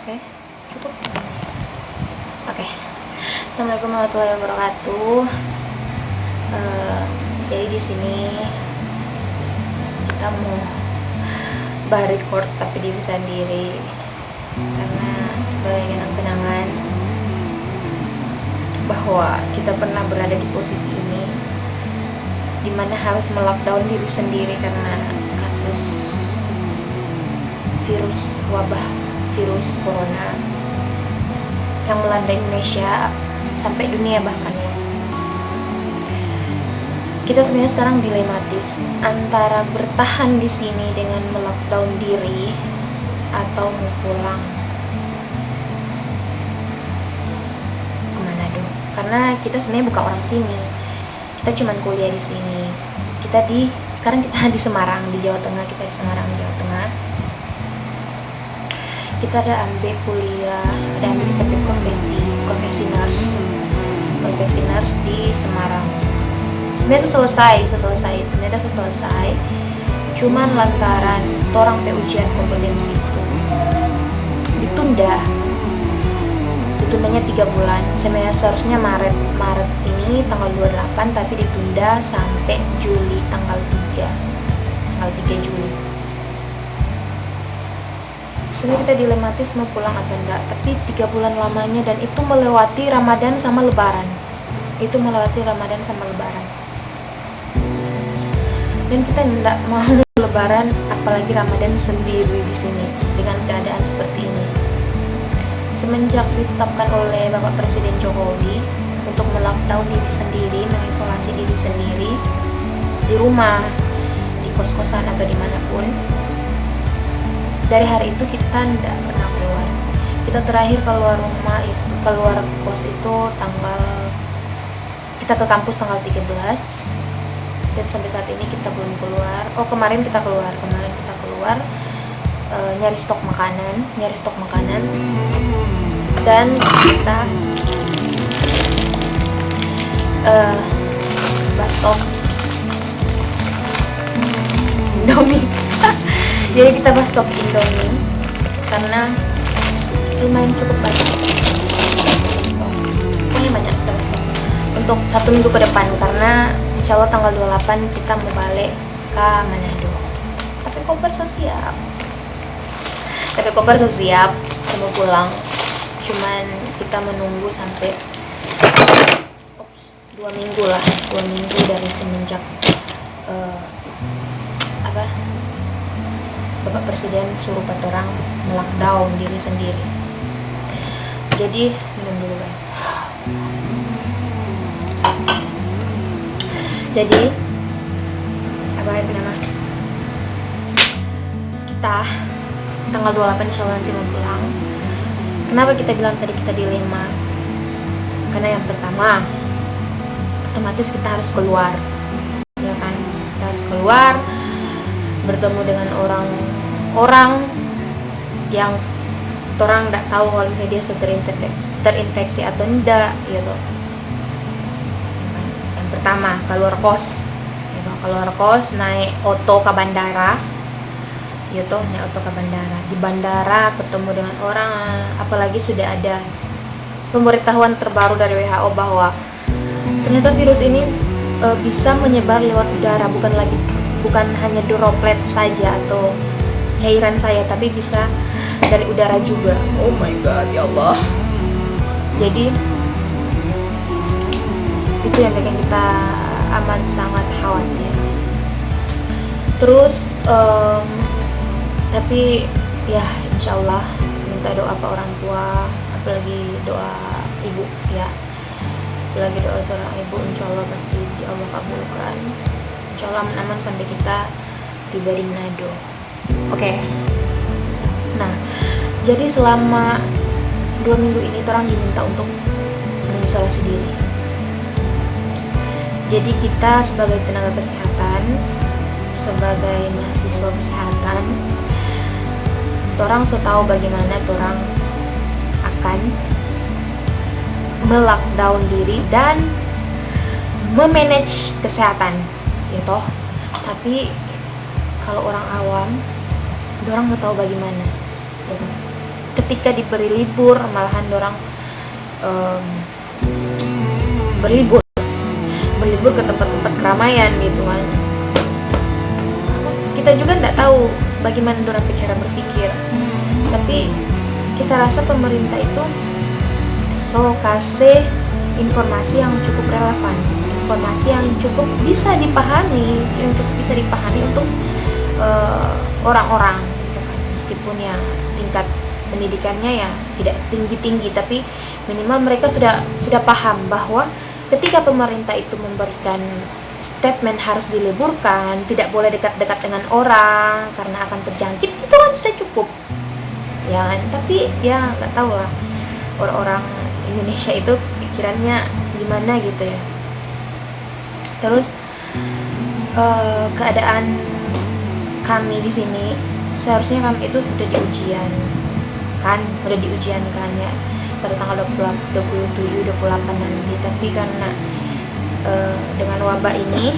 Oke, cukup. Oke. Assalamualaikum warahmatullahi wabarakatuh. Jadi di sini kita mau record tapi diri sendiri karena sebagai kenang-kenangan bahwa kita pernah berada di posisi ini dimana harus melockdown diri sendiri karena kasus virus corona yang melanda Indonesia sampai dunia bahkan ya. Kita sebenarnya sekarang dilematis antara bertahan di sini dengan melockdown diri atau mau pulang ke Manado. Karena kita sebenarnya bukan orang sini. Kita cuma kuliah di sini. Sekarang kita di Semarang, di Jawa Tengah. Kita di Semarang, di Jawa Tengah. Kita ada ambil kuliah, ada ambil kita profesi nurse di Semarang. Sebenarnya selesai. Cuman lantaran torang ujian kompetensi itu ditundanya 3 bulan. Seharusnya Maret ini tanggal 28, tapi ditunda sampai Juli tanggal 3 Juli. Sebenarnya kita dilematis mau pulang atau enggak, tapi 3 bulan lamanya dan itu melewati Ramadan sama Lebaran. Dan kita tidak mau Lebaran apalagi Ramadan sendiri di sini dengan keadaan seperti ini. Semenjak ditetapkan oleh Bapak Presiden Jokowi untuk melockdown diri sendiri, mengisolasi diri sendiri di rumah, di kos-kosan atau dimanapun, dari hari itu kita tidak pernah keluar. Kita terakhir keluar kos itu kita ke kampus tanggal 13. Dan sampai saat ini kita belum keluar. Kemarin kita keluar nyari stok makanan dan kita bus stop Indomie. Jadi kita bus stop Indomie karena lumayan cukup banyak. Pokoknya banyak kita bus stop untuk 1 minggu ke depan karena insya Allah tanggal 28 kita mau balik ke Manado. Tapi koper siap, kita mau pulang. Cuman kita menunggu sampai 2 minggu dari semenjak Bapak Presiden suruh orang melockdown diri sendiri. Jadi minum dulu guys. Jadi kita tanggal 28 insya Allah nanti mau pulang. Kenapa kita bilang tadi kita dilema? Karena yang pertama otomatis kita harus keluar, ya kan? Kita harus keluar bertemu dengan orang yang orang nggak tahu kalau misalnya dia sudah terinfeksi atau enggak gitu. Pertama keluar kos naik oto ke bandara di bandara ketemu dengan orang, apalagi sudah ada pemberitahuan terbaru dari WHO bahwa ternyata virus ini bisa menyebar lewat udara, bukan hanya droplet saja atau cairan saya, tapi bisa dari udara juga. Oh my god, ya Allah. Jadi itu yang bikin kita amat sangat khawatir. Terus tapi ya insya Allah minta doa ke orang tua, apalagi doa ibu ya, apalagi doa seorang ibu, insya Allah pasti Allah kabulkan. Insya Allah aman-aman sampai kita tiba di Manado. Oke. Nah, jadi selama 2 minggu ini orang diminta untuk mengisolasi diri. Jadi kita sebagai tenaga kesehatan, sebagai mahasiswa kesehatan, orang tahu bagaimana orang akan melockdown diri dan memanage kesehatan, ya toh. Tapi kalau orang awam, orang nggak tahu bagaimana, ya toh. ketika diberi libur malahan dorang berlibur ke tempat-tempat keramaian gitu kan. Kita juga nggak tahu bagaimana dorang cara berpikir, tapi kita rasa pemerintah itu kasih informasi yang cukup relevan, informasi yang cukup bisa dipahami, untuk orang-orang gitu kan. Meskipun ya tingkat pendidikannya ya tidak tinggi-tinggi, tapi minimal mereka sudah paham bahwa ketika pemerintah itu memberikan statement harus diliburkan, tidak boleh dekat-dekat dengan orang karena akan terjangkit, itu kan sudah cukup ya kan? Tapi ya nggak tahu lah orang-orang Indonesia itu pikirannya gimana gitu ya. Terus keadaan kami di sini, seharusnya kami itu sudah diujian kan ya pada tanggal 27, 28 nanti, tapi karena dengan wabah ini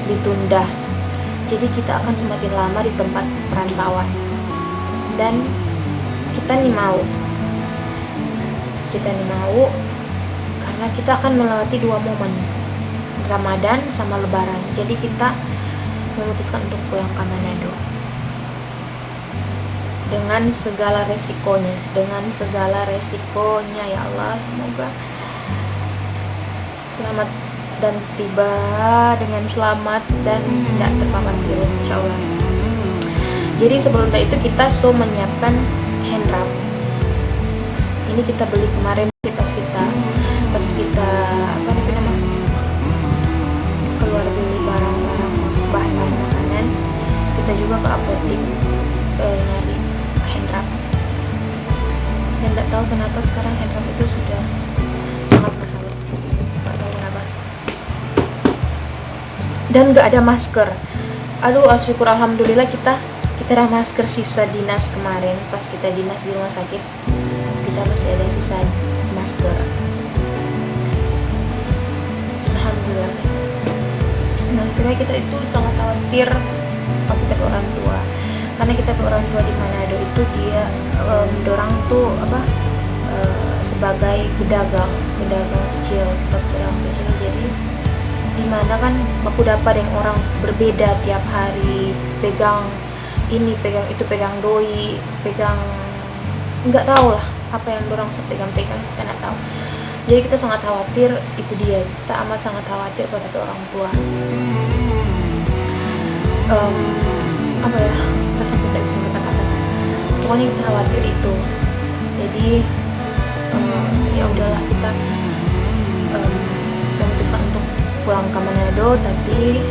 ditunda, jadi kita akan semakin lama di tempat perantauan. Dan kita nih mau karena kita akan melewati 2 momen, Ramadan sama Lebaran. Jadi kita memutuskan untuk pulang ke Manado dengan segala resikonya ya Allah. Semoga selamat dan tiba dengan selamat dan tidak terpapar virus insyaallah. Jadi sebelum itu kita menyiapkan hand wrap. Ini kita beli kemarin pas kita keluar beli barang-barang bahan makanan, kita juga ke apotek nyari hand wrap. Dan nggak tahu kenapa sekarang hand wrap itu sudah sangat mahal, nggak tahu kenapa. Dan nggak ada masker. Aduh, syukur alhamdulillah kita ada masker sisa dinas kemarin pas kita dinas di rumah sakit, kita masih ada sisa masker. Alhamdulillah. Nah, sebenarnya kita itu sangat khawatir kalau kita ke orang tua, karena kita ke orang tua di Manado itu dia dorang tuh sebagai pedagang kecil, jadi dimana kan aku dapat yang orang berbeda tiap hari, pegang ini, pegang itu, pegang doi, pegang nggak tahu lah apa yang dorang pegang, kita nggak tahu. Jadi kita sangat khawatir, itu dia, kita amat sangat khawatir pada orang tua. Kita sampai tidak bisa berkata-kata, pokoknya kita khawatir itu. Jadi ya udahlah, kita memutuskan untuk pulang ke Manado, tapi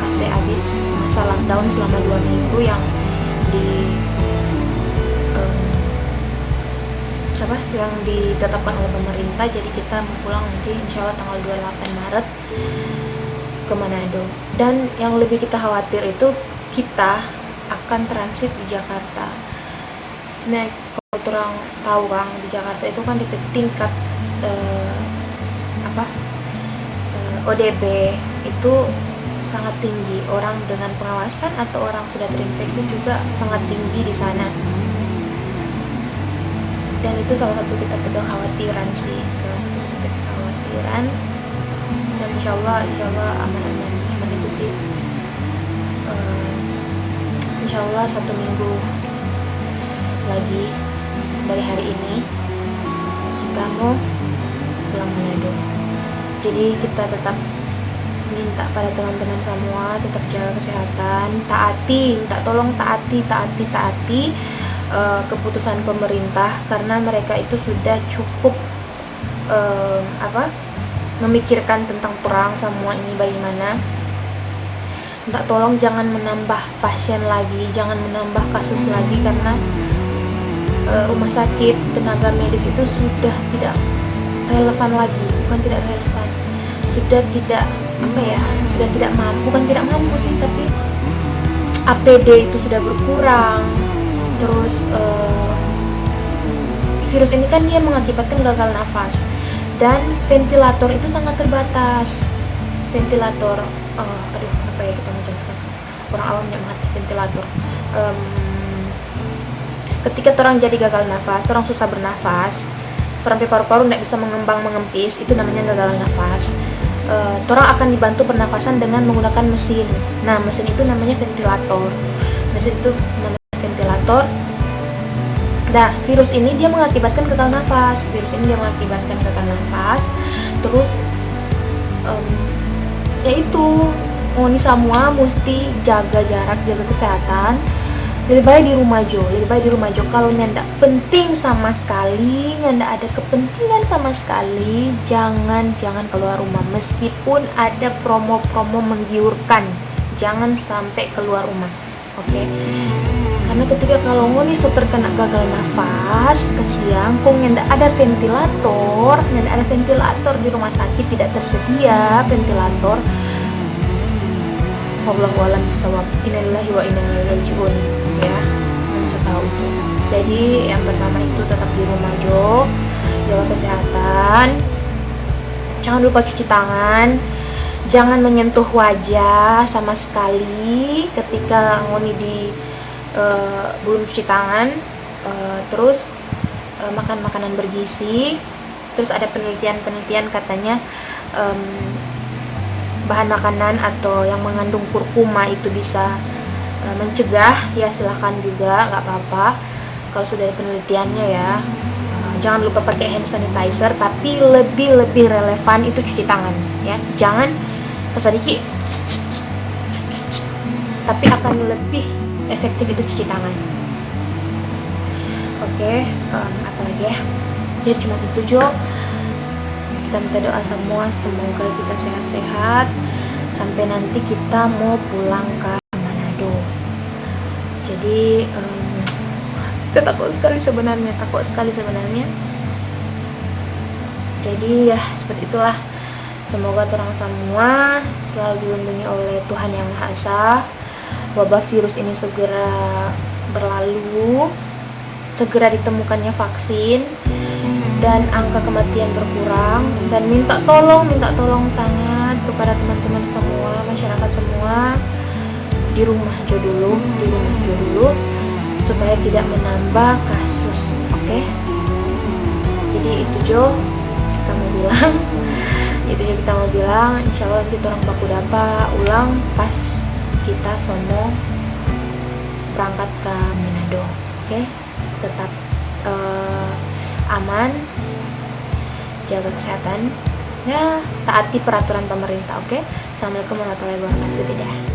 kasih habis masa lockdown selama 2 minggu yang ditetapkan oleh pemerintah. Jadi kita mau pulang nanti insya Allah tanggal 28 Maret ke Manado. Dan yang lebih kita khawatir itu kita akan transit di Jakarta. Sebenarnya kalau orang tahu kan, di Jakarta itu kan di tingkat ODP itu sangat tinggi, orang dengan pengawasan atau orang sudah terinfeksi juga sangat tinggi di sana. Dan itu salah satu kita kekhawatiran sih, dan insya Allah aman-aman. Cuman itu sih, insya Allah 1 minggu lagi dari hari ini kita mau pulang Manado. Jadi kita tetap minta pada teman-teman semua tetap jaga kesehatan, tolong taati keputusan pemerintah, karena mereka itu sudah cukup memikirkan tentang perang semua ini bagaimana. Tolong jangan menambah pasien lagi, jangan menambah kasus lagi, karena rumah sakit, tenaga medis itu sudah tidak relevan lagi, bukan tidak relevan, sudah tidak mampu, bukan tidak mampu sih, tapi APD itu sudah berkurang. Terus virus ini kan dia mengakibatkan gagal nafas, dan ventilator itu sangat terbatas. Ventilator, kita menjelaskan, orang awam yang mengerti ventilator. ketika orang jadi gagal nafas, orang susah bernafas, orang paru-paru tidak bisa mengembang mengempis, itu namanya gagal nafas. Orang akan dibantu pernafasan dengan menggunakan mesin. Nah, mesin itu namanya ventilator. Mesin itu namanya ventilator. Nah, virus ini dia mengakibatkan gagal nafas. Terus, yaitu ngoni semua mesti jaga jarak, jaga kesehatan. Lebih baik di rumah jo. Kalau ndak penting sama sekali, ndak ada kepentingan sama sekali, jangan keluar rumah. Meskipun ada promo-promo menggiurkan, jangan sampai keluar rumah. Oke? Karena ketika kalau ngoni so terkena gagal nafas, kesiang kung ndak ada ventilator di rumah sakit, tidak tersedia ventilator. Wallahu a'lam bishawab. Innalillahi wa inna ilaihi raji'un. Ya, harus tahu itu. Jadi yang pertama itu tetap di rumah jo, jaga kesehatan, jangan lupa cuci tangan, jangan menyentuh wajah sama sekali ketika ngoni di belum cuci tangan. Terus makan makanan bergizi. Terus ada penelitian katanya bahan makanan atau yang mengandung kurkuma itu bisa mencegah, ya silahkan juga, nggak apa-apa kalau sudah ada penelitiannya ya. Jangan lupa pakai hand sanitizer, tapi lebih relevan itu cuci tangan ya. Jangan sesedikit, tapi akan lebih efektif itu cuci tangan. Oke, apa lagi ya, jadi cuma itu Jo. Kita minta doa semua, semoga kita sehat-sehat sampai nanti kita mau pulang ke Manado. Jadi takut sekali sebenarnya. Jadi ya seperti itulah. Semoga orang semua selalu dilindungi oleh Tuhan Yang Maha Esa. Wabah virus ini segera berlalu, segera ditemukannya vaksin, dan angka kematian berkurang. Dan minta tolong sangat kepada teman-teman semua, masyarakat semua, di rumah jo dulu supaya tidak menambah kasus. Oke? Jadi itu Jo kita mau bilang. Insya Allah kita orang baku dapat ulang pas kita sono berangkat ke Manado. Oke? Tetap aman, jaga kesehatan ya, taati peraturan pemerintah. Oke? Assalamualaikum warahmatullahi wabarakatuh. Dadah.